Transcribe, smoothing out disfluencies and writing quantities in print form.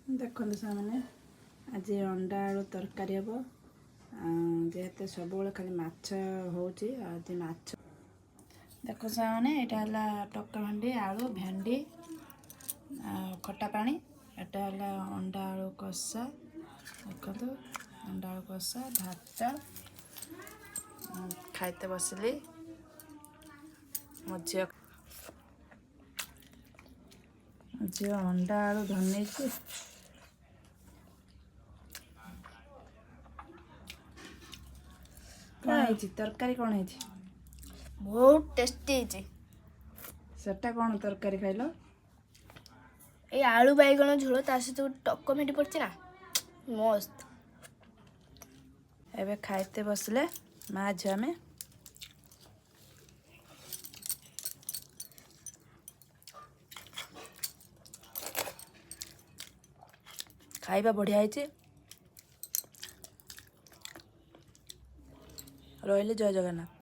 ଦେଖନ୍ତୁ ସେମାନେ ଆଜି ଅଣ୍ଡା ଆଳୁ ତରକାରୀ ହେବ। ଯେହେତୁ ସବୁବେଳେ ଖାଲି ମାଛ ହେଉଛି, ଆଜି ମାଛ ଦେଖ ସେମାନେ ଏଇଟା ହେଲା ଟକା ଭେଣ୍ଡି ଆଳୁ ଭେଣ୍ଡି ଖଟା ପାଣି। ଏଟା ହେଲା ଅଣ୍ଡା ଆଳୁ କଷା। ଦେଖନ୍ତୁ ଅଣ୍ଡା ଆଳୁ କଷା ଭାତ ଖାଇତେ ବସିଲି। ମୋ ଝିଅ ଅଣ୍ଡା ଆଳୁ ଧନେଇଛି। କ'ଣ ହେଇଛି ତରକାରୀ? କ'ଣ ହେଇଛି? ବହୁତ ଟେଷ୍ଟି ହେଇଛି। ସେଟା କ'ଣ ତରକାରୀ ଖାଇଲ? ଏଇ ଆଳୁ ବାଇଗଣ ଝୋଳ ତା ସହିତ ଗୋଟେ ଟକ ଭେଣ୍ଡି ପଡିଛି ନା, ମସ୍ତ। ଏବେ ଖାଇତେ ବସିଲେ ମା ଝିଅ ଆମେ। ଖାଇବା ବଢ଼ିଆ ହେଇଛି। ରହିଲି, ଜୟ ଜଗନ୍ନାଥ।